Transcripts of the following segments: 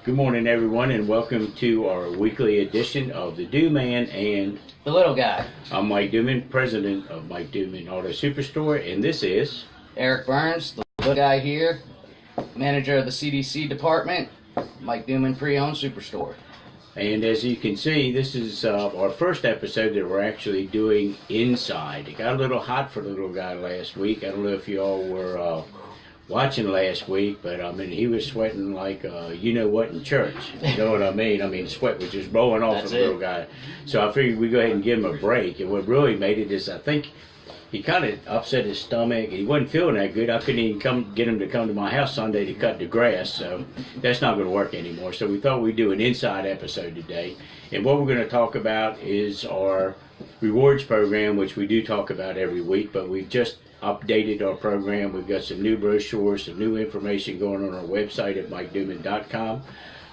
Good morning, everyone, and welcome to our weekly edition of the Duman and The little guy. I'm Mike Duman, president of Mike Duman Auto Superstore, and this is Eric Burns, the little guy here, manager of the CDC department, Mike Duman Pre-Owned Superstore. And as you can see, this is our first episode that we're actually doing inside. It got a little hot for the little guy last week. I don't know if you all were watching last week, but I mean, he was sweating like you know what in church. You know what I mean? I mean, sweat was just blowing off of the little guy. So I figured we'd go ahead and give him a break. And what really made it is I think he kind of upset his stomach. He wasn't feeling that good. I couldn't even get him to come to my house Sunday to cut the grass, so that's not going to work anymore. So we thought we'd do an inside episode today. And what we're going to talk about is our rewards program, which we do talk about every week, but we've just updated our program. We've got some new brochures, some new information going on our website at mikeduman.com.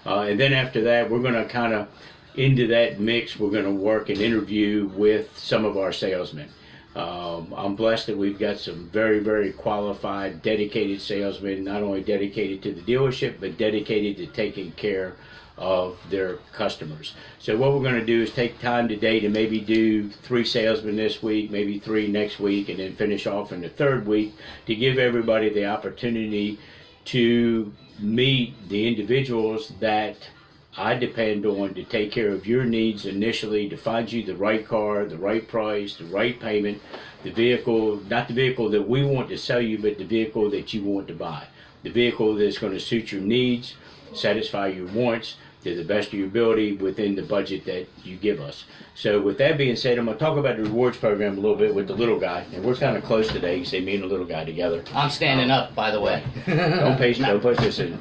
And then after that, we're going to kind of, into that mix, we're going to work an interview with some of our salesmen. I'm blessed that we've got some very, very qualified, dedicated salesmen, not only dedicated to the dealership, but dedicated to taking care of their customers. So what we're going to do is take time today to maybe do 3 salesmen this week, maybe 3 next week, and then finish off in the 3rd week to give everybody the opportunity to meet the individuals that I depend on to take care of your needs initially, to find you the right car, the right price, the right payment, the vehicle, not the vehicle that we want to sell you, but the vehicle that you want to buy. The vehicle that's going to suit your needs, satisfy your wants to the best of your ability within the budget that you give us. So with that being said, I'm going to talk about the rewards program a little bit with the little guy. And we're kind of close today. You see me and the little guy together. I'm standing up, by the way. Don't push this in.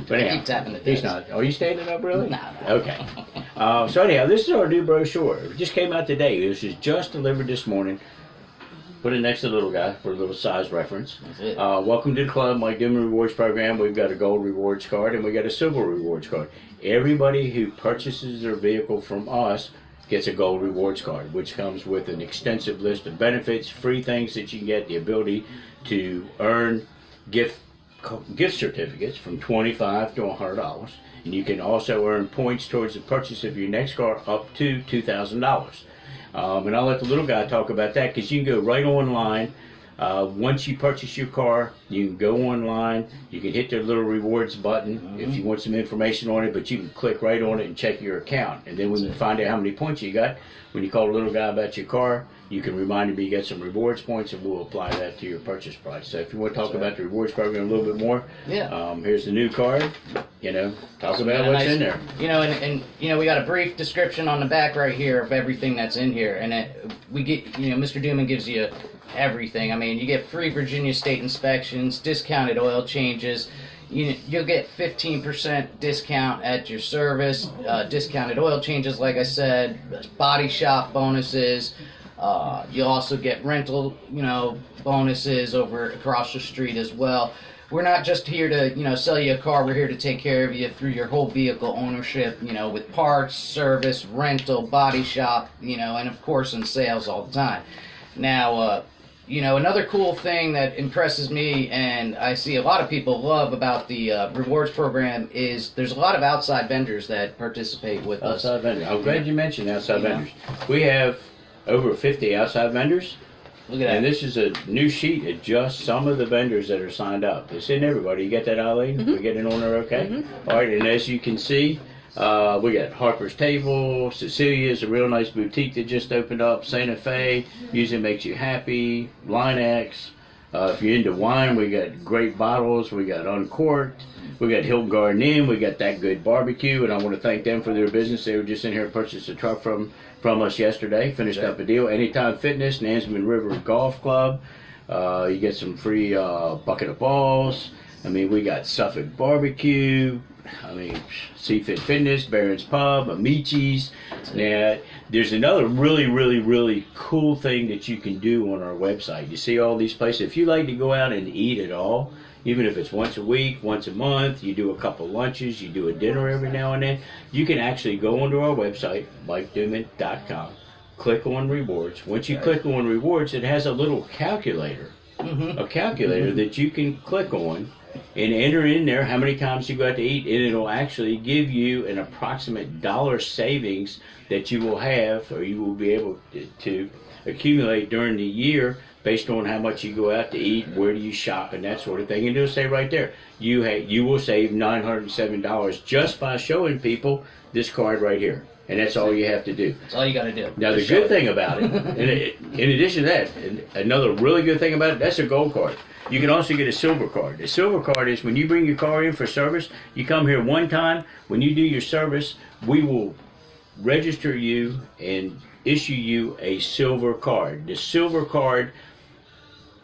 But anyhow, keep tapping the desk. he's not. Are you standing up really? No. Okay. So anyhow, this is our new brochure. It just came out today. This was just delivered this morning. Put it next to the little guy for a little size reference. That's it. Welcome to the club, Mike Duman Rewards Program. We've got a gold rewards card and we got a silver rewards card. Everybody who purchases their vehicle from us gets a gold rewards card, which comes with an extensive list of benefits, free things that you can get, the ability to earn gift certificates from $25 to $100. And you can also earn points towards the purchase of your next car up to $2,000. And I'll let the little guy talk about that because you can go right online. Once you purchase your car, you can go online. You can hit the little rewards button if you want some information on it, but you can click right on it and check your account. And then when you find out how many points you got, when you call the little guy about your car, you can remind him you get some rewards points and we'll apply that to your purchase price. So if you want to talk about the rewards program a little bit more, here's the new card. Talk about what's in there. And we got a brief description on the back right here of everything that's in here. And we get, Mr. Duman gives you everything. I mean, you get free Virginia state inspections, discounted oil changes. You'll get 15% discount at your service, discounted oil changes, like I said, body shop bonuses. You'll also get rental, bonuses over across the street as well. We're not just here to, sell you a car. We're here to take care of you through your whole vehicle ownership, with parts, service, rental, body shop, and of course in sales all the time. Now, another cool thing that impresses me and I see a lot of people love about the rewards program is there's a lot of outside vendors that participate with us. Outside vendors. I'm glad you mentioned outside vendors. We have over 50 outside vendors. Look at that. And this is a new sheet of just some of the vendors that are signed up. It's in everybody. You get that, Eileen? We get it on there okay? All right, and as you can see, we got Harper's Table, Cecilia's, a real nice boutique that just opened up, Santa Fe, Music Makes You Happy, Line-X. If you're into wine, we got great bottles, we got Uncorked, we got Hilton Garden Inn, we got That Good Barbecue, and I want to thank them for their business. They were just in here and purchased a truck from us yesterday, finished up a deal. Anytime Fitness, Nansemond River Golf Club, you get some free bucket of balls. I mean, we got Suffolk Barbecue, Seafit Fitness, Barron's Pub, Amici's. Now, there's another really, really, really cool thing that you can do on our website. You see all these places. If you like to go out and eat at all, even if it's once a week, once a month, you do a couple lunches, you do a dinner every now and then, you can actually go onto our website, mikeduman.com, click on rewards. Once you click on rewards, it has a little calculator, a calculator that you can click on and enter in there how many times you go out to eat, and it'll actually give you an approximate dollar savings that you will have, or you will be able to accumulate during the year based on how much you go out to eat, where do you shop, and that sort of thing. And it'll say right there, you will save $907 just by showing people this card right here. And that's all you have to do. That's all you got to do. Now, the good thing about it, in addition to that, another really good thing about it, that's a gold card. You can also get a silver card. The silver card is when you bring your car in for service, you come here one time. When you do your service, we will register you and issue you a silver card. The silver card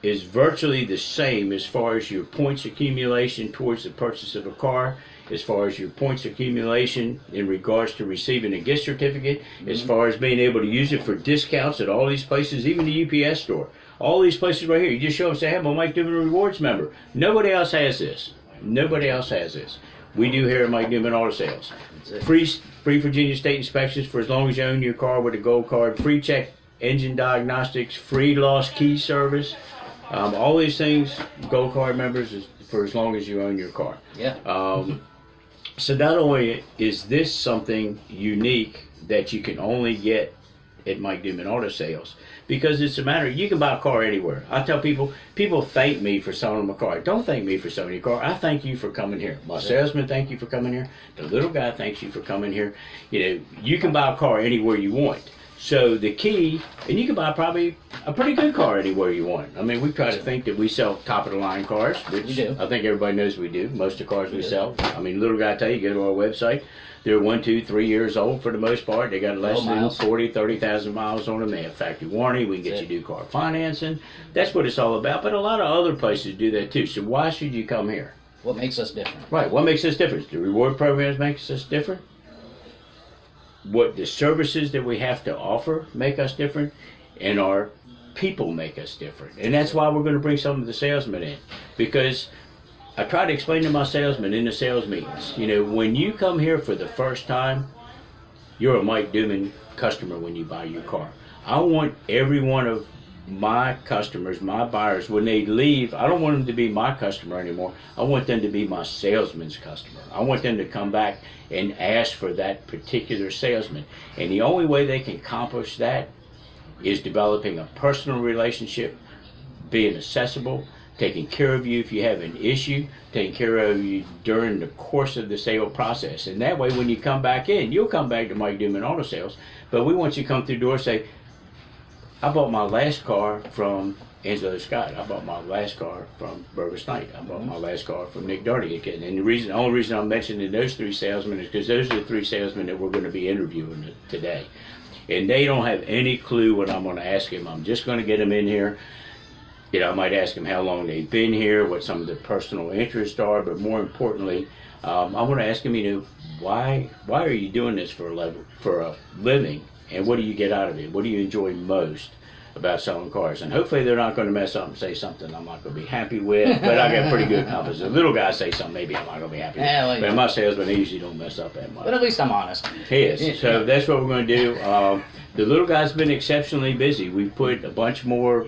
is virtually the same as far as your points accumulation towards the purchase of a car, as far as your points accumulation in regards to receiving a gift certificate, as far as being able to use it for discounts at all these places, even the UPS store. All these places right here, you just show them, say, hey, I'm a Mike Duman Rewards member. Nobody else has this. Nobody else has this. We do here at Mike Duman Auto Sales. Free Virginia State inspections for as long as you own your car with a gold card, free check engine diagnostics, free lost key service. All these things, gold card members, is for as long as you own your car. Yeah. So not only is this something unique that you can only get at Mike Duman Auto Sales, because it's a matter, you can buy a car anywhere. I tell people thank me for selling them a car. Don't thank me for selling your car. I thank you for coming here. My salesman thank you for coming here. The little guy thanks you for coming here. You know, you can buy a car anywhere you want. So the key, and you can buy probably a pretty good car anywhere you want. I mean, we try to think that we sell top-of-the-line cars, which I think everybody knows we do. Most of the cars we sell. I mean, little guy tell you, go to our website. They're 1, 2, 3 years old for the most part. They got less than 40, 30,000 miles on them. They have factory warranty. We can get you new car financing. That's what it's all about. But a lot of other places do that too. So why should you come here? What makes us different? Right. What makes us different? The reward programs makes us different. What the services that we have to offer make us different, and our people make us different. And that's why we're going to bring some of the salesmen in, because I try to explain to my salesmen in the sales meetings, you know, when you come here for the first time, you're a Mike Duman customer when you buy your car. I want every one of my customers, my buyers, when they leave, I don't want them to be my customer anymore. I want them to be my salesman's customer. I want them to come back and ask for that particular salesman. And the only way they can accomplish that is developing a personal relationship, being accessible, taking care of you if you have an issue, taking care of you during the course of the sale process. And that way, when you come back in, you'll come back to Mike Duman Auto Sales, but we want you to come through the door and say, I bought my last car from Angelo Scott. I bought my last car from Mervis. I bought my last car from Nick Durney. And the only reason I'm mentioning those three salesmen is because those are the three salesmen that we're going to be interviewing today. And they don't have any clue what I'm going to ask them. I'm just going to get them in here. You know, I might ask them how long they've been here, what some of their personal interests are, but more importantly, I want to ask them, you know, why are you doing this for a living, and what do you get out of it? What do you enjoy most about selling cars? And hopefully they're not going to mess up and say something I'm not going to be happy with, but I got pretty good confidence. The little guy say something maybe I'm not going to be happy with. But my salesman, they usually don't mess up that much. But at least I'm honest. He is. So that's what we're going to do. The little guy's been exceptionally busy. We put a bunch more.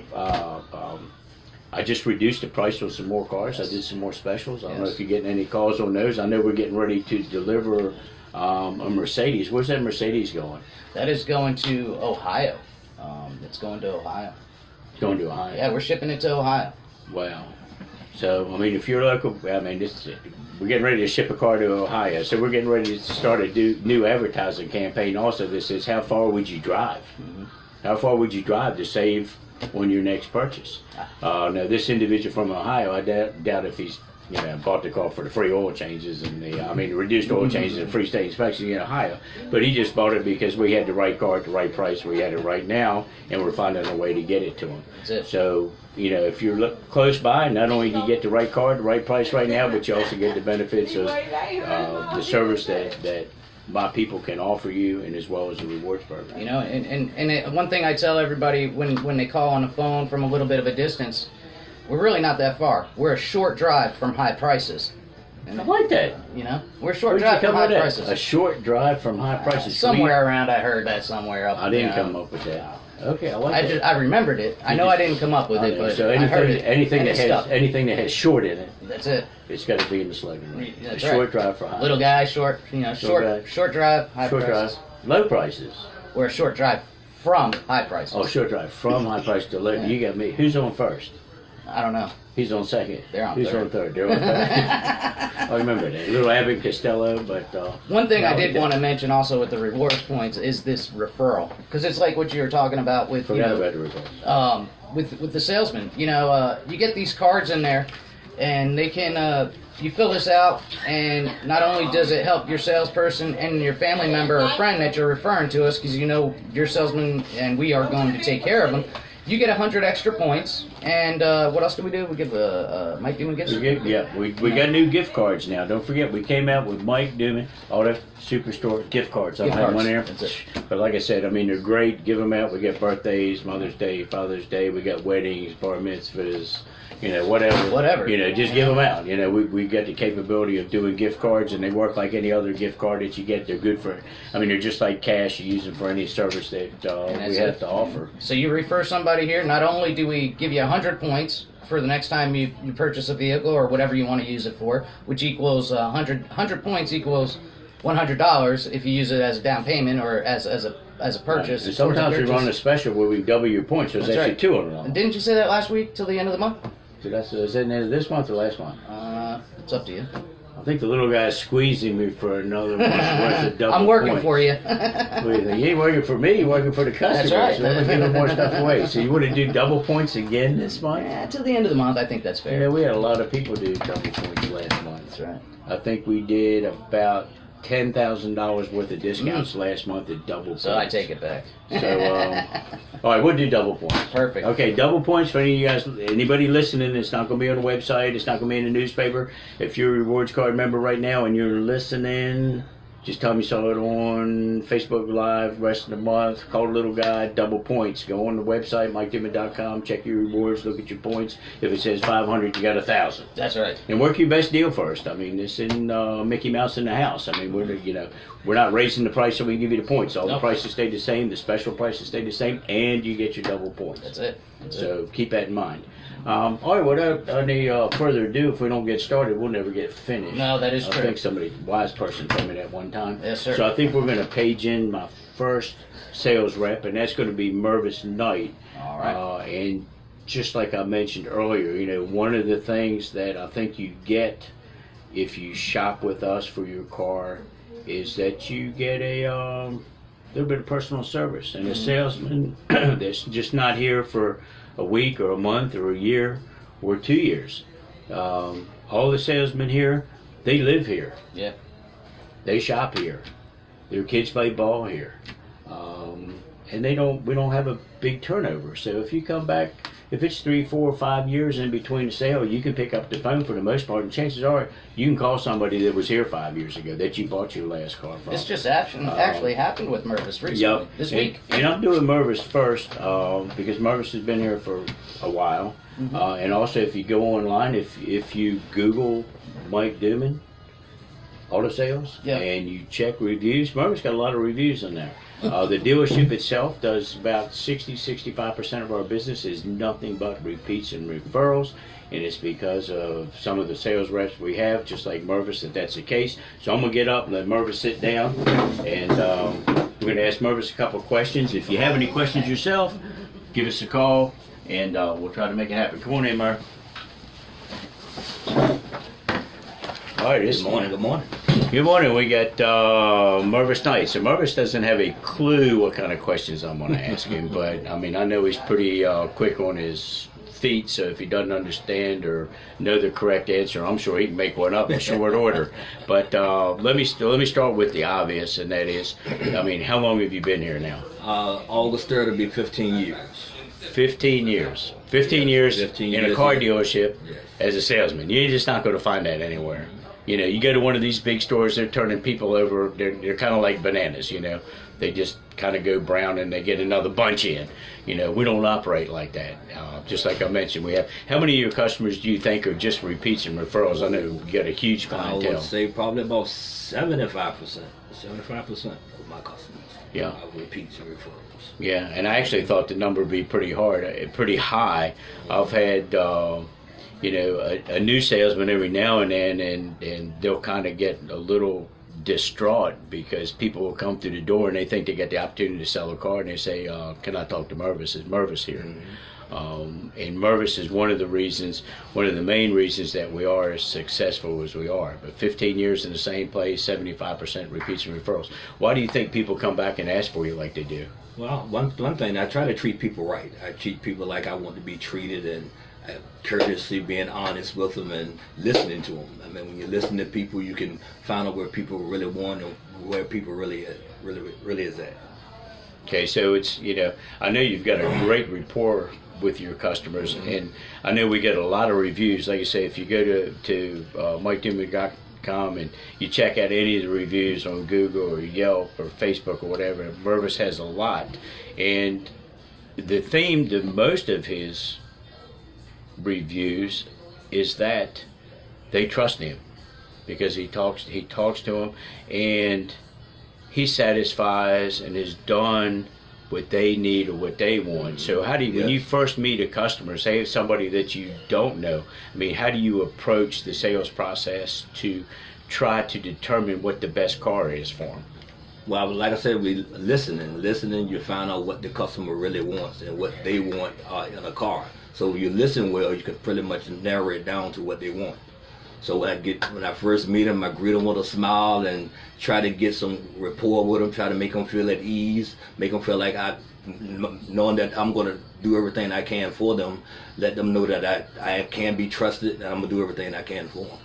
I just reduced the price on some more cars. I did some more specials. I don't know if you're getting any calls on those. I know we're getting ready to deliver a Mercedes. Where's that Mercedes going? That is going to Ohio. It's going to Ohio. It's going to Ohio. Yeah, we're shipping it to Ohio. Wow. So, I mean, if you're local, I mean, we're getting ready to ship a car to Ohio. So we're getting ready to start a new advertising campaign also that says, how far would you drive? Mm-hmm. How far would you drive to save on your next purchase? Now, this individual from Ohio, I doubt if he's bought the car for the free oil changes and the reduced oil changes and free state inspection in Ohio. But he just bought it because we had the right car at the right price. We had it right now, and we're finding a way to get it to him. That's it. So, if you're close by, not only do you get the right car at the right price right now, but you also get the benefits of the service that my people can offer you, and as well as the rewards program. And one thing I tell everybody when they call on the phone from a little bit of a distance, we're really not that far. We're a short drive from high prices. And I like that. We're a short drive from high prices. A short drive from high prices. Somewhere around, I heard that somewhere up. I didn't come up with that. Okay, I like that. I remembered it. I know I didn't come up with it, but So I heard it. anything and that it has stuck. anything that has short in it, That's it. it's got to be in the slogan. Right? That's A right. short drive for high. Little guy, short, short, guy. short drive, high Short prices. drive, low prices. Or a short drive from high prices. Oh, short drive from high price to low. Yeah. You got me. Who's on first? I don't know. He's on second. They're on Who's third. on third? They're on third. I remember that. Little Abbott Costello, but One thing I no, did want to mention also with the rewards points is this referral, because it's like what you were talking about with forgot about the results. with the salesman. You get these cards in there, and they can you fill this out, and not only does it help your salesperson and your family member or friend that you're referring to us, because your salesman and we are going to take care of them. You get 100 extra points, and what else do we do? We give Mike Duman gifts. We got new gift cards now. Don't forget, we came out with Mike Duman Auto Superstore gift cards. I Gift have cards. one there. That's it. But like I said, I mean they're great. Give them out. We got birthdays, Mother's Day, Father's Day. We got weddings, bar mitzvahs. Whatever. Whatever. Just give them out. We got the capability of doing gift cards, and they work like any other gift card that you get. They're good for. I mean, they're just like cash. You use them for any service that we have to offer. So you refer somebody here. Not only do we give you 100 points for the next time you purchase a vehicle or whatever you want to use it for, which equals 100 points equals $100 if you use it as a down payment or as a purchase. And sometimes we run a special where we double your points. So it's That's actually right. $200. Didn't you say that last week till the end of the month? So is that the end of this month or last month? It's up to you. I think the little guy's squeezing me for another month worth of double I'm working points. for you. What do you think? You ain't working for me, you're working for the customers. right. So we're giving more stuff away. So you want to do double points again this month? Yeah, till the end of the month, I think that's fair. Yeah, we had a lot of people do double points last month. That's right. I think we did about $10,000 worth of discounts last month at double points. So I take it back. So, all right, we'll do double points. Perfect. Okay, double points for any of you guys. Anybody listening, it's not going to be on the website. It's not going to be in the newspaper. If you're a rewards card member right now and you're listening, just tell me you saw it on Facebook Live, rest of the month. Call the little guy, double points. Go on the website, MikeDimmon.com, check your rewards, look at your points. If it says 500, you got 1,000. That's right. And work your best deal first. I mean, this isn't Mickey Mouse in the house. I mean, we're not raising the price so we can give you the points. All the prices stay the same. The special prices stay the same, and you get your double points. That's it. So keep that in mind. All right, without any further ado, if we don't get started, we'll never get finished. No, that is I true. think somebody, wise person, told me that one time. Yes, sir. So I think we're going to page in my first sales rep, and that's going to be Mervis Knight. All right. And just like I mentioned earlier, one of the things that I think you get if you shop with us for your car is that you get a little bit of personal service and a salesman that's just not here for a week or a month or a year or 2 years. All the salesmen here, they live here. Yeah. They shop here. Their kids play ball here. And we don't have a big turnover. So if you come back, if it's 3, 4, 5 years in between the sale, you can pick up the phone for the most part, and chances are you can call somebody that was here 5 years ago that you bought your last car from. This just actually happened with Mervis recently. Yep. This week. And I'm doing Mervis first because Mervis has been here for a while. Mm-hmm. And also, if you go online, if you Google Mike Duman Auto Sales and you check reviews, Mervis got a lot of reviews on there. The dealership itself does about 65% of our business is nothing but repeats and referrals, and it's because of some of the sales reps we have, just like Mervis, that's the case. So I'm going to get up and let Mervis sit down, and we're going to ask Mervis a couple of questions. If you have any questions yourself, give us a call, and we'll try to make it happen. Come on in, Merv. All right, Good morning. Good morning. We got Mervis Knight. So Mervis doesn't have a clue what kind of questions I'm going to ask him, but I mean I know he's pretty quick on his feet. So if he doesn't understand or know the correct answer, I'm sure he can make one up in short order. But let me start with the obvious, and that is, I mean, how long have you been here now? August 3rd will be 15 years. 15 years. 15 years 15 in a years car in- dealership Yes. as a salesman. You're just not going to find that anywhere. You go to one of these big stores, they're turning people over. They're kind of like bananas, They just kind of go brown and they get another bunch in. We don't operate like that. Just like I mentioned, we have. How many of your customers do you think are just repeats and referrals? I know you got a huge I clientele. would say probably about 75%. 75% of my customers. Yeah. Repeats and referrals. Yeah, and I actually thought the number would be pretty high. I've had, a new salesman every now and then, and they'll kind of get a little distraught because people will come through the door and they think they get the opportunity to sell a car, and they say, "Can I talk to Mervis? Is Mervis here?" And Mervis is one of the main reasons that we are as successful as we are. But 15 years in the same place, 75% repeats and referrals. Why do you think people come back and ask for you like they do? Well, one thing, I try to treat people right. I treat people like I want to be treated, and courteously being honest with them and listening to them. I mean, when you listen to people, you can find out where people really want and where people really is at. Okay, so it's, I know you've got a great rapport with your customers, and I know we get a lot of reviews. Like I say, if you go to MikeDuman.com and you check out any of the reviews on Google or Yelp or Facebook or whatever, Mervis has a lot. And the theme to most of his reviews is that they trust him because he talks to them, and he satisfies and has done what they need or what they want. So how do you, when you first meet a customer, say somebody that you don't know, I mean, how do you approach the sales process to try to determine what the best car is for them? Well, like I said, we listening, you find out what the customer really wants and what they want in a car. So if you listen well, you can pretty much narrow it down to what they want. So when I first meet them, I greet them with a smile and try to get some rapport with them, try to make them feel at ease, make them feel like knowing that I'm going to do everything I can for them, let them know that I can be trusted and I'm going to do everything I can for them.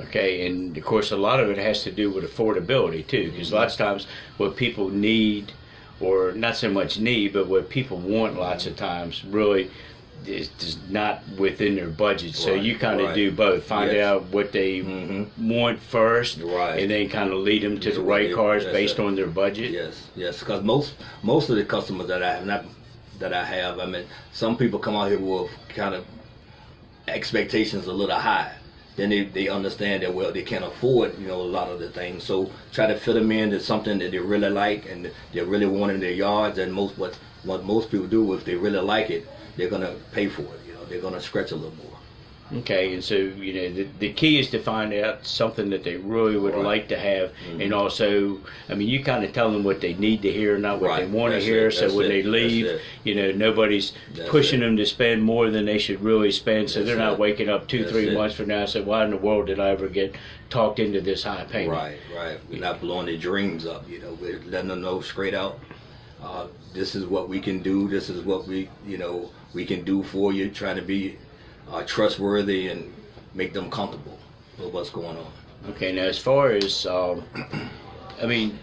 Okay, and of course a lot of it has to do with affordability too, because lots of times what people need, or not so much need, but what people want lots of times really is not within their budget. So you kind of do both. Find out what they want first, and then kind of lead them to the right cars based on their budget. Yes. Because most of the customers that I have, I mean, some people come out here with kind of expectations a little high. Then they understand that, well, they can't afford, a lot of the things. So try to fit them into something that they really like and they really want in their yards. And what most people do, if they really like it, they're going to pay for it. They're going to stretch a little more. Okay, and so the key is to find out something that they really would like to have, and also, I mean, you kind of tell them what they need to hear, not what they want to hear. So when they leave, nobody's pushing them to spend more than they should really spend. So they're not waking up 2-3 months from now and say, "Why in the world did I ever get talked into this high payment?" Right. We're not blowing their dreams up. We're letting them know straight out. This is what we can do. This is what we can do for you. Trying to be trustworthy and make them comfortable with what's going on. Okay, now as far as, I mean,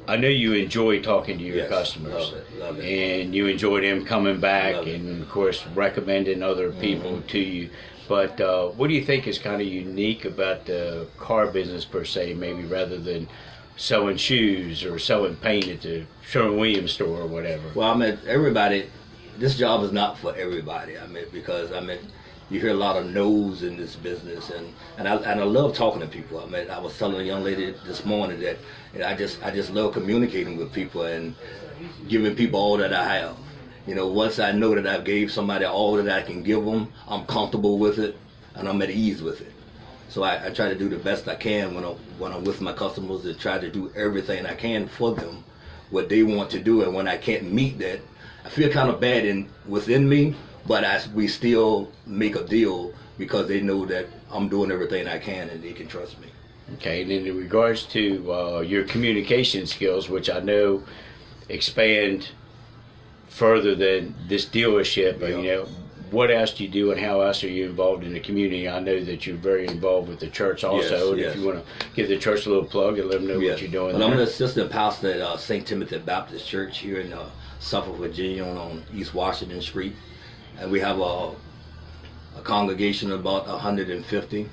I know you enjoy talking to your customers. Love it. And you enjoy them coming back and, of course, recommending other people to you. But what do you think is kind of unique about the car business per se, maybe rather than selling shoes or selling paint at the Sherwin-Williams store or whatever? Well, I mean, everybody, this job is not for everybody. I mean, because you hear a lot of no's in this business, and I love talking to people. I mean, I was telling a young lady this morning that I just love communicating with people and giving people all that I have. Once I know that I've gave somebody all that I can give them, I'm comfortable with it and I'm at ease with it. So I try to do the best I can when I'm with my customers, to try to do everything I can for them, what they want to do. And when I can't meet that, I feel kind of bad within me, but we still make a deal because they know that I'm doing everything I can and they can trust me. Okay, and in regards to your communication skills, which I know expand further than this dealership, what else do you do and how else are you involved in the community? I know that you're very involved with the church also. And if you want to give the church a little plug and let them know what you're doing. Well, I'm an assistant pastor at St. Timothy Baptist Church here in Suffolk, Virginia, on East Washington Street. And we have a congregation of about 150.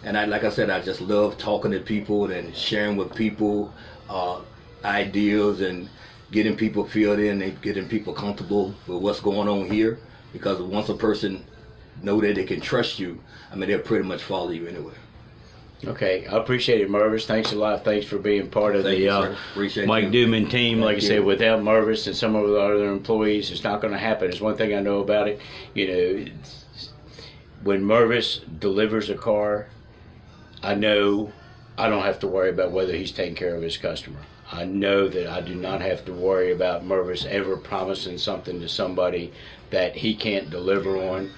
And like I said, I just love talking to people and sharing with people ideas and getting people filled in and getting people comfortable with what's going on here. Because once a person know that they can trust you, I mean, they'll pretty much follow you anywhere. Okay, I appreciate it, Mervis. Thanks a lot. Thanks for being part of Thank the you, sir. Appreciate Mike you. Duman team. Like I Thank said, you. without Mervis and some of the other employees, it's not going to happen. It's one thing I know about it. You know, when Mervis delivers a car, I know I don't have to worry about whether he's taking care of his customer. I know that I do not have to worry about Mervis ever promising something to somebody that he can't deliver on,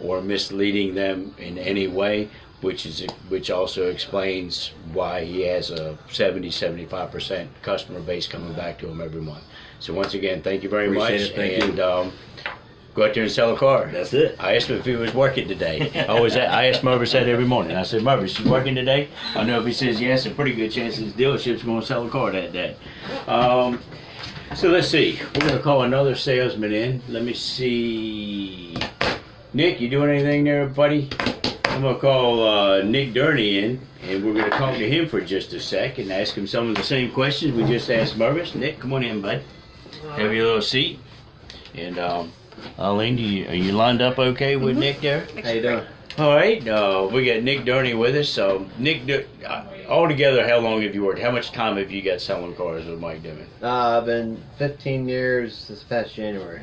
or misleading them in any way, which also explains why he has a 70-75% customer base coming back to him every month. So once again, thank you very Appreciate much, it. Thank and you. go out there and sell a car. That's it. I asked him if he was working today. I asked Mervis that every morning. I said, Mervis, you working today? I know if he says yes, a pretty good chance his dealership's going to sell a car that day. So let's see. We're going to call another salesman in. Let me see. Nick, you doing anything there, buddy? I'm going to call Nick Durney in, and we're going to talk to him for just a sec and ask him some of the same questions we just asked Mervis. Nick, come on in, bud. Have your little seat. And Arlene, are you lined up okay with Nick there? How you doing? All right. We got Nick Durney with us. Nick, altogether, how long have you worked? How much time have you got selling cars with Mike Duman? I've been 15 years this past January.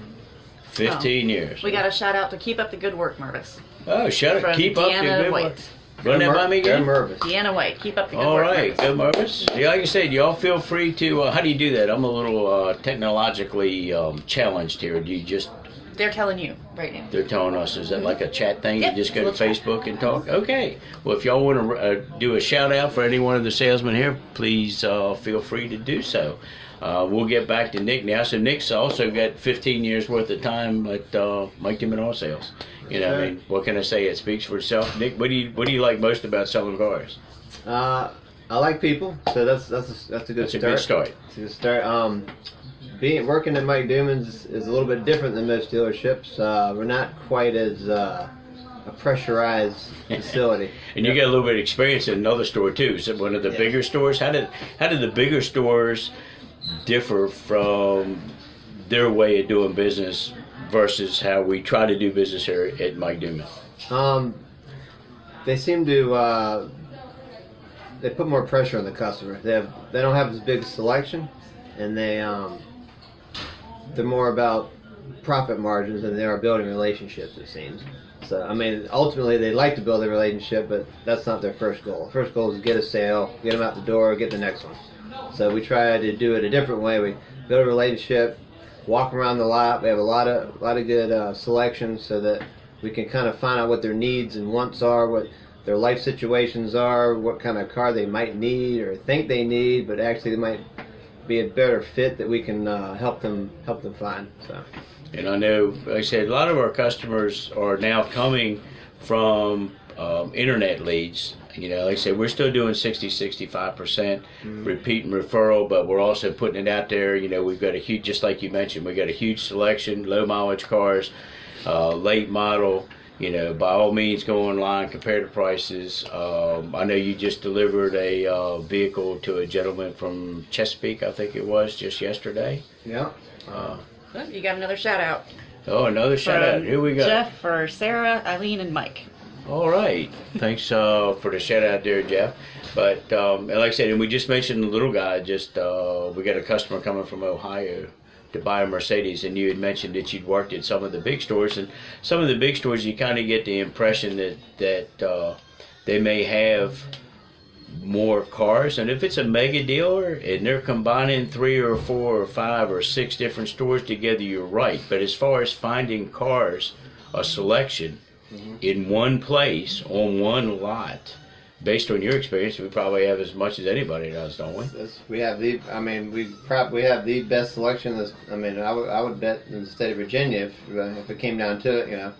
15 years. We got a shout out to keep up the good work, Mervis. Oh, shut From up. Keep up the Deanna good work. White. Run that by me again? Mervis. Deanna White, keep up the good All work, right. Mervis. Good, Mervis. Yeah, like I said, y'all feel free to, how do you do that? I'm a little technologically challenged here. Do you just... They're telling you right now. They're telling us, is that like a chat thing? Yep, You just go to it's a little chat. Facebook and talk? Okay. Well, if y'all want to do a shout out for any one of the salesmen here, please feel free to do so. We'll get back to Nick now. So Nick's also got 15 years worth of time at Mike Duman Auto Sales. You know, I mean, what can I say? It speaks for itself. Nick, what do you like most about selling cars? I like people, so that's a good That's a start. good start. It's a good start. Working at Mike Duman's is a little bit different than most dealerships. We're not quite as a pressurized facility. And you got a little bit of experience in another store too. Is it one of the Yeah. bigger stores? How did the bigger stores differ from their way of doing business versus how we try to do business here at Mike Duman? They seem to they put more pressure on the customer. They don't have as big a selection, and they're more about profit margins than they are building relationships, it seems. So, I mean, ultimately they like to build a relationship, but that's not their first goal. The first goal is to get a sale, get them out the door, get the next one. So we try to do it a different way. We build a relationship, walk around the lot. We have a lot of good selections so that we can kind of find out what their needs and wants are, what their life situations are, what kind of car they might need or think they need, but actually they might be a better fit that we can help them find. So. And I know, like I said, a lot of our customers are now coming from internet leads. You know, like I said, we're still doing 60-65% repeat and referral, but we're also putting it out there. You know, we've got a huge, just like you mentioned, we've got a huge selection, low mileage cars, late model. You know, by all means, go online, compare the prices. I know you just delivered a vehicle to a gentleman from Chesapeake, I think it was, just yesterday. Yeah. You got another shout out. Oh, another shout out. Here we go. Jeff for Sarah, Eileen, and Mike. All right. Thanks for the shout out there, Jeff. But and like I said, and we just mentioned the little guy. Just we got a customer coming from Ohio to buy a Mercedes, and you had mentioned that you'd worked at some of the big stores, and some of the big stores you kind of get the impression that they may have more cars, and if it's a mega dealer and they're combining 3 or 4 or 5 or 6 different stores together, you're right. But as far as finding cars, a selection in one place on one lot, based on your experience, we probably have as much as anybody does, don't we? We have the best selection. I would bet in the state of Virginia if it came down to it. You know,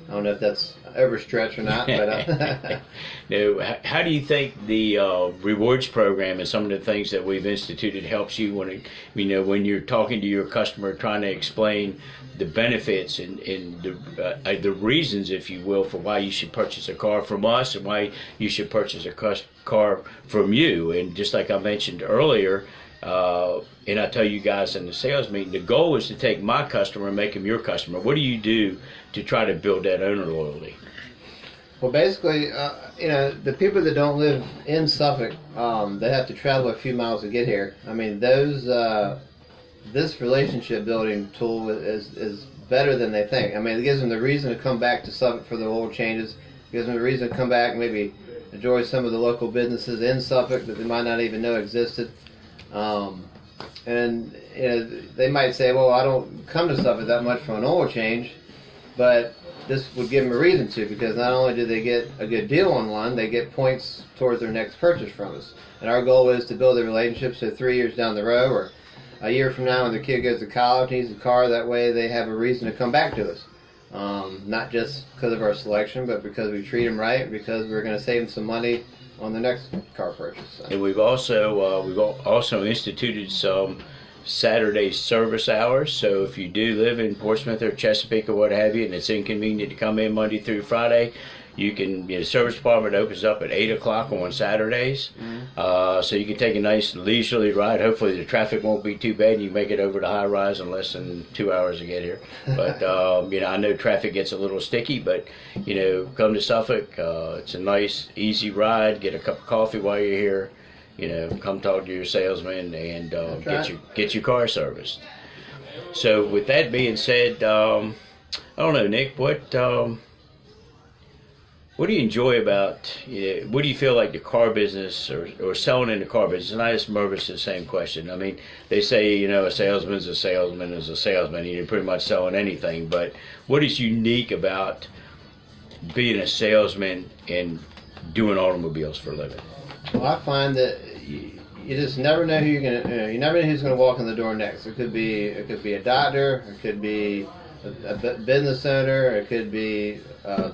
I don't know if that's overstretch or not, but now, how do you think the rewards program and some of the things that we've instituted helps you when you're talking to your customer, trying to explain the benefits and the reasons, if you will, for why you should purchase a car from us and why you should purchase a car from you? And just like I mentioned earlier, and I tell you guys in the sales meeting, the goal is to take my customer and make him your customer. What do you do to try to build that owner loyalty? Well, basically, the people that don't live in Suffolk, they have to travel a few miles to get here. I mean, this relationship building tool is better than they think. I mean, it gives them the reason to come back to Suffolk for the oil changes. It gives them the reason to come back and maybe enjoy some of the local businesses in Suffolk that they might not even know existed. And they might say, well, I don't come to Suffolk that much for an oil change, but this would give them a reason to, because not only do they get a good deal on one, they get points towards their next purchase from us. And our goal is to build a relationship so 3 years down the road or a year from now when their kid goes to college, needs a car, that way they have a reason to come back to us. Not just because of our selection, but because we treat them right, because we're going to save them some money on the next car purchase. So. And we've also instituted some Saturday service hours. So if you do live in Portsmouth or Chesapeake or what have you, and it's inconvenient to come in Monday through Friday, you can. The service department opens up at 8 o'clock on Saturdays, so you can take a nice leisurely ride. Hopefully the traffic won't be too bad, and you make it over to High Rise in less than 2 hours to get here. But I know traffic gets a little sticky, but come to Suffolk. It's a nice, easy ride. Get a cup of coffee while you're here. Come talk to your salesman and get your car serviced. So with that being said, I don't know, Nick, what do you enjoy about, what do you feel like the car business or selling in the car business? And I asked Mervis the same question. I mean, they say, a salesman's a salesman is a salesman. You're pretty much selling anything. But what is unique about being a salesman and doing automobiles for a living? Well, I find that you just never know who you're gonna. You never know who's gonna walk in the door next. It could be a doctor. It could be a business owner. It could be a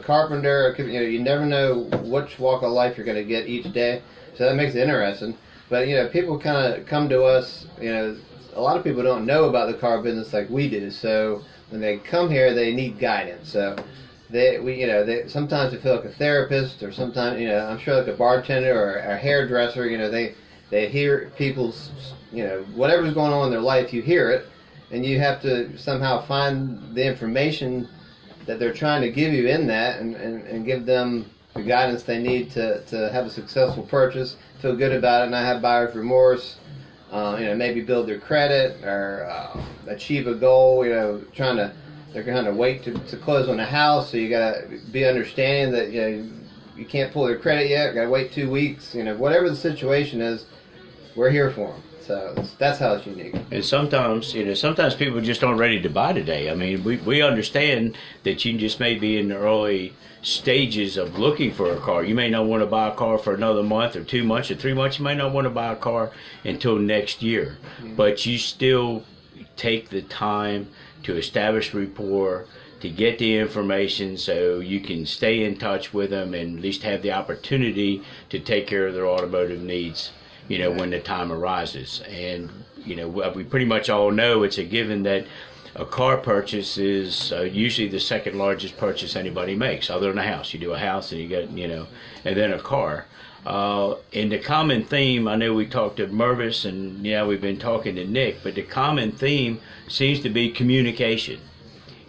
carpenter. It could, you never know which walk of life you're gonna get each day. So that makes it interesting. But people kind of come to us. A lot of people don't know about the car business like we do. So when they come here, they need guidance. So. They sometimes they feel like a therapist, or sometimes I'm sure like a bartender or a hairdresser. They hear people's whatever's going on in their life, you hear it, and you have to somehow find the information that they're trying to give you in that, and give them the guidance they need to have a successful purchase, feel good about it, not have buyer's remorse. Maybe build their credit or achieve a goal. They're going to wait to close on a house, so you got to be understanding that you can't pull their credit yet. Got to wait 2 weeks. Whatever the situation is, we're here for them. So that's how it's unique. And sometimes people just aren't ready to buy today. I mean, we understand that you just may be in the early stages of looking for a car. You may not want to buy a car for another month or 2 months or 3 months. You may not want to buy a car until next year, but you still take the time to establish rapport, to get the information so you can stay in touch with them and at least have the opportunity to take care of their automotive needs, when the time arises. And, we pretty much all know it's a given that a car purchase is usually the second largest purchase anybody makes, other than a house. You do a house and you get, and then a car. And the common theme, I know we talked to Mervis and we've been talking to Nick, but the common theme seems to be communication.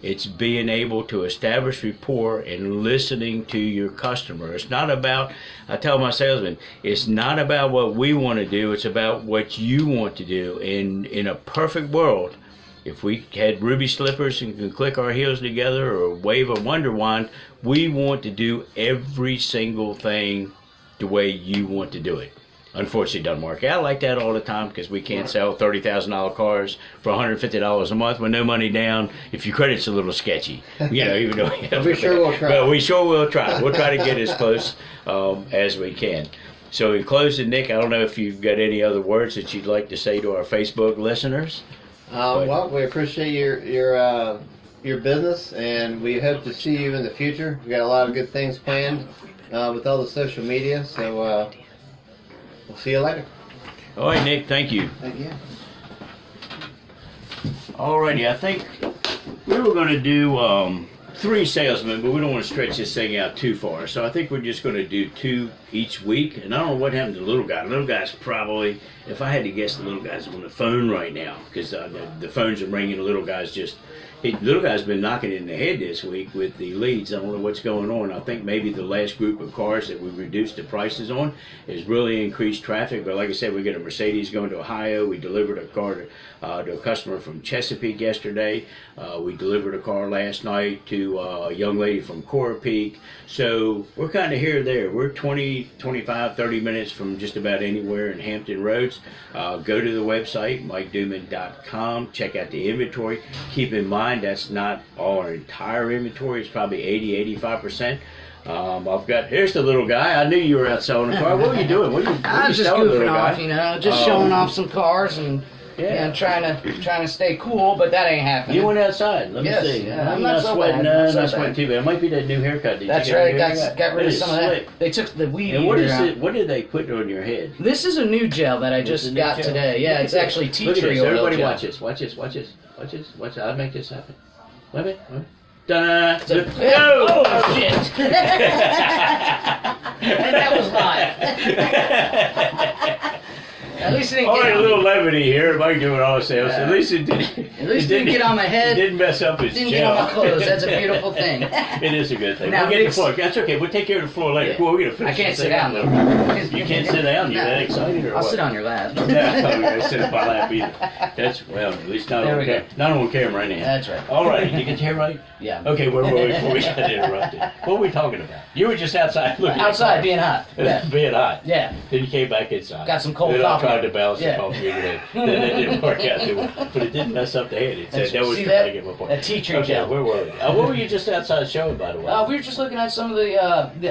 It's being able to establish rapport and listening to your customer. It's not about, I tell my salesman, it's not about what we want to do, it's about what you want to do. And in a perfect world, if we had ruby slippers and could click our heels together or wave a wonder wand, we want to do every single thing the way you want to do it. Unfortunately, it doesn't work out like that all the time because we can't sell $30,000 cars for $150 a month with no money down if your credit's a little sketchy. Even though we sure will try. But we sure will try. We'll try to get as close as we can. So in closing, Nick, I don't know if you've got any other words that you'd like to say to our Facebook listeners. Well, we appreciate your business, and we hope to see you in the future. We got a lot of good things planned with all the social media, so we'll see you later. All right, Nick, thank you. Thank you. Alrighty, I think we were going to do 3 salesmen, but we don't want to stretch this thing out too far. So I think we're just going to do 2 each week. And I don't know what happened to the little guy. The little guy's probably, if I had to guess, the little guy's on the phone right now because the phones are ringing. The little guy's just Little guy's been knocking it in the head this week with the leads. I don't know what's going on. I think maybe the last group of cars that we reduced the prices on has really increased traffic. But like I said, we got a Mercedes going to Ohio. We delivered a car to a customer from Chesapeake yesterday. We delivered a car last night to a young lady from Cora Peak. So we're kind of here or there. We're 20, 25, 30 minutes from just about anywhere in Hampton Roads. Go to the website, MikeDuman.com. Check out the inventory. Keep in mind, that's not all our entire inventory. It's probably 80-85%. Here's the little guy. I knew you were out selling a car. What were you doing? I'm just selling, goofing off, you know, just showing off some cars and trying to stay cool, but that ain't happening. You went outside. Let me Yes, see. yeah, I'm You're not so sweating. bad. Not sweating too bad. It might be that new haircut. Did That's you get right. a new haircut? Got rid of some of slick. that. They took the weed And what eater is out. it? What did they put on your head? This is a new gel that I It's a just new got gel. today. Yeah, Look it's at actually this. tea Look at tree this. oil Everybody gel. watch this. Watch this. Watch this. Watch this. Watch this. I'll make this happen. Wait a minute. Wait a minute. Dun, Oh, shit. And that was live. At least it didn't All get right, a on little me. levity here. Mike doing all the sales. Yeah. At least it didn't. At least it didn't get on my head. It didn't mess up his Didn't gel. get on my clothes. That's a beautiful thing. It is a good thing. Now, We'll get the mix- floor. That's okay. We'll take care of the floor later. Yeah. Cool, we're gonna finish I can't this sit thing down up. though. You can't sit down. You're No. that excited, or I'll what? sit on your lap. No, I'm gonna sit in my lap either. That's at least not There on we camera. go. Not on camera anyhow. That's right. All right, did you get your hair right? Yeah. Okay, where were we before we got interrupted? What were we talking about? You were just outside looking. Outside being hot. Yeah. Being hot. Yeah. Then you came back inside. Got some cold then coffee. I tried to balance Yeah. the coffee today. Then it didn't work out too well. But it didn't mess up the head. It said that was See the that? thing at my point. That tea tree Okay, gel. where were we? What were you just outside showing, by the way? We were just looking at some of the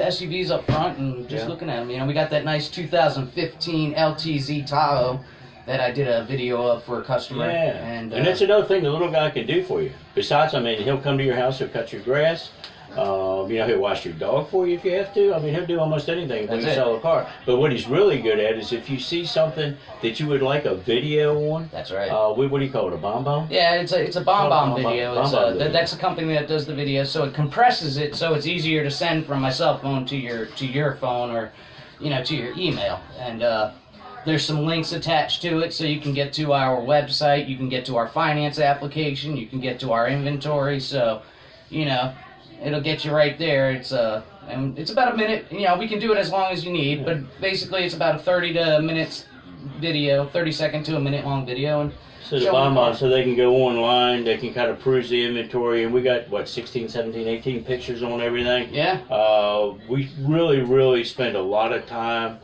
SUVs up front and just Yeah. looking at them. You know, we got that nice 2015 LTZ Tahoe that I did a video of for a customer. Yeah, And that's another thing the little guy can do for you. Besides, I mean, he'll come to your house, he'll cut your grass. He'll wash your dog for you if you have to. I mean, he'll do almost anything when you That's it. sell a car. But what he's really good at is if you see something that you would like a video on. That's right. What do you call it? A bomb? Yeah, it's a bomb Bomb video. Bomb It's Bomb video. that's the company that does the video, so it compresses it so it's easier to send from my cell phone to your phone or, you know, to your email. And there's some links attached to it, so you can get to our website, you can get to our finance application, you can get to our inventory. So, you know, it'll get you right there. And it's about a minute. You know, we can do it as long as you need, but basically it's about a 30-second to a minute long video. And So the show them bomb the so they can go online, they can kind of peruse the inventory, and we got, 16, 17, 18 pictures on everything. Yeah. We really spend a lot of time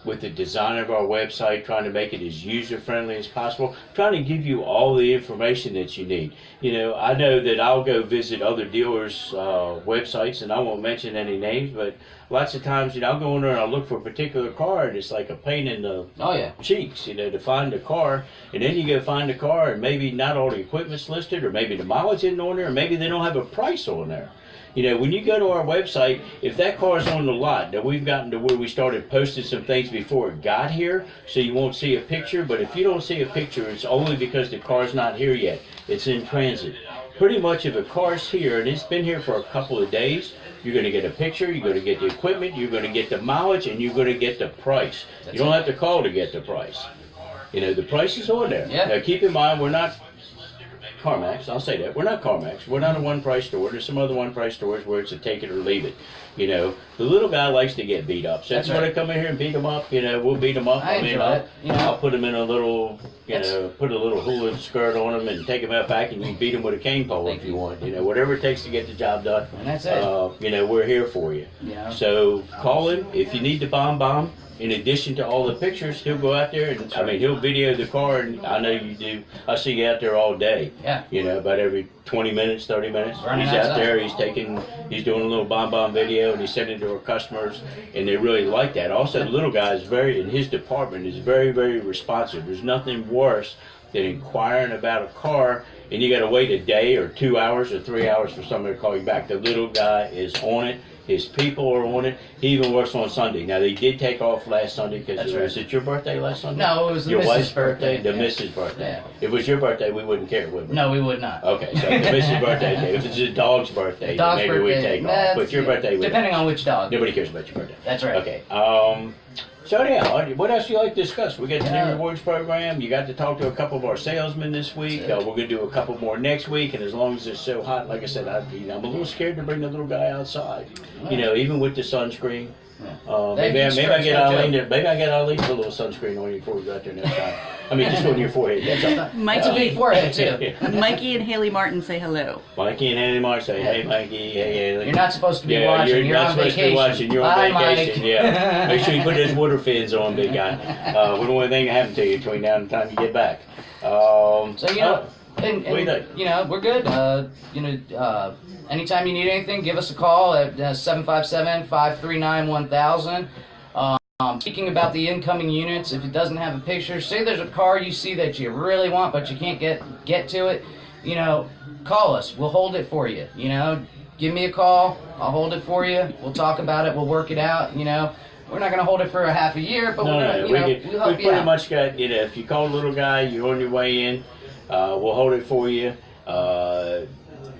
with the design of our website, trying to make it as user-friendly as possible, trying to give you all the information that you need. You know, I know that I'll go visit other dealers' websites, and I won't mention any names, but lots of times, you know, I'll go in there and I'll look for a particular car, and it's like a pain in the Oh yeah. cheeks, you know, to find a car, and then you go find a car, and maybe not all the equipment's listed, or maybe the mileage isn't on there, or maybe they don't have a price on there. You know, when you go to our website, if that car's on the lot, now we've gotten to where we started posting some things before it got here, so you won't see a picture, but if you don't see a picture, it's only because the car's not here yet. It's in transit. Pretty much if a car's here, and it's been here for a couple of days, you're going to get a picture, you're going to get the equipment, you're going to get the mileage, and you're going to get the price. You don't have to call to get the price. You know, the price is on there. Yeah. Now keep in mind, we're not CarMax, I'll say that. We're not CarMax. We're not a one-price store. There's some other one-price stores where it's a take it or leave it. You know, the little guy likes to get beat up. So That's if you want right. to come in here and beat him up, you know, we'll beat him up. I enjoy it, you know. I'll put him in a little, That's- put a little hula skirt on him and take him out back, and you can beat him with a cane pole if you want. You know, whatever it takes to get the job done. And that's it. You know, we're here for you. Yeah. So call him if you need the bomb. In addition to all the pictures, he'll go out there and he'll video the car, and I know you do. I see you out there all day. Yeah. You know, about every 20 minutes, 30 minutes. Running He's out outside. there. He's doing a little bomb video, and he's sending it to our customers, and they really like that. Also, the little guy is in his department is very, very responsive. There's nothing worse than inquiring about a car, and you got to wait a day or 2 hours or 3 hours for somebody to call you back. The little guy is on it. His people are on it. He even works on Sunday. Now, they did take off last Sunday because was it your birthday last Sunday? No, it was the your missus' wife's birthday. birthday, The yeah. missus' birthday. Yeah. If it was your birthday, we wouldn't care, would we? No, we would not. Okay, so the missus' birthday. If it's a dog's birthday, Dog's then maybe we birthday, take off. But your birthday, we depending on which dog. Nobody cares about your birthday. That's right. Okay. So anyhow, what else do you like to discuss? We got the new rewards program. You got to talk to a couple of our salesmen this week. We're going to do a couple more next week. And as long as it's so hot, like I said, I'm a little scared to bring the little guy outside. You know, even with the sunscreen. Maybe I get Eileen to put a little sunscreen on you before we go out there next time. I mean, just on your forehead. That's all. It's a big forehead too. Mikey and Haley Martin say hello. Mikey and Haley Martin say, "Hey, Mikey, hey, Haley." You're not supposed to be watching. You're not on supposed vacation. to be watching. You're Bye, on vacation. Mike. Yeah. Make sure you put those water fins on, big guy. We don't want anything to happen to you between now and the time you get back. So you know, and what do you think? you know, we're good. Anytime you need anything, give us a call at 757-539-1000. Speaking about the incoming units, if it doesn't have a picture, say there's a car you see that you really want but you can't get to it, you know, call us. We'll hold it for you. You know, give me a call. I'll hold it for you. We'll talk about it. We'll work it out. You know, we're not going to hold it for a half a year, but we'll help you out. We pretty much got, you know, if you call a little guy, you're on your way in, we'll hold it for you.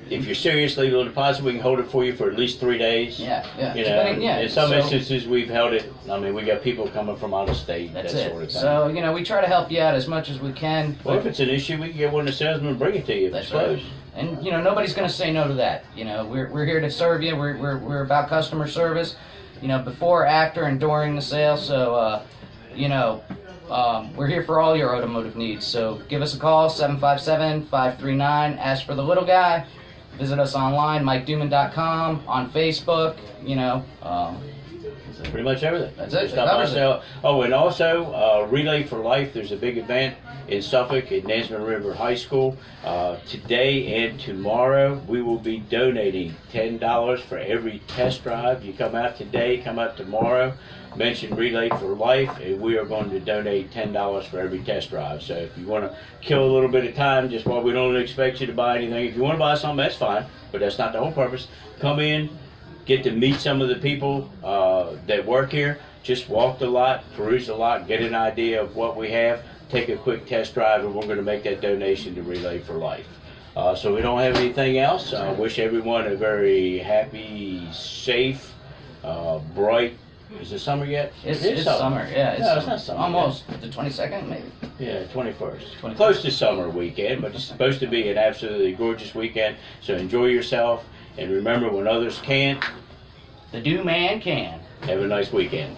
If you're serious, leave a little deposit. We can hold it for you for at least 3 days. Yeah. You know, in some instances, we've held it. I mean, we got people coming from out of state. That's that it. Sort of thing. So, you know, we try to help you out as much as we can. Well, if it's an issue, we can get one of the salesmen to bring it to you if it's close. And, you know, nobody's going to say no to that. You know, we're here to serve you. We're about customer service, you know, before, after, and during the sale. So, you know, we're here for all your automotive needs. So give us a call, 757-539. Ask for the little guy. Visit us online, MikeDuman.com, on Facebook, you know. Pretty much everything. That's it. Stop by sale. Oh, and also, Relay for Life. There's a big event in Suffolk at Nesman River High School. Today and tomorrow, we will be donating $10 for every test drive. You come out today, come out tomorrow, mention Relay for Life, and we are going to donate $10 for every test drive. So if you want to kill a little bit of time, just while we don't expect you to buy anything, if you want to buy something, that's fine, but that's not the whole purpose. Come in, get to meet some of the people that work here, just walk the lot, peruse the lot, get an idea of what we have, take a quick test drive, and we're going to make that donation to Relay for Life. So we don't have anything else. I wish everyone a very happy, safe, bright. Is it summer yet? It's summer. Yeah, it's not summer. Almost. The 22nd, maybe? Yeah, 21st. Close to summer weekend, but it's supposed to be an absolutely gorgeous weekend. So enjoy yourself, and remember, when others can't, the Duman can. Have a nice weekend.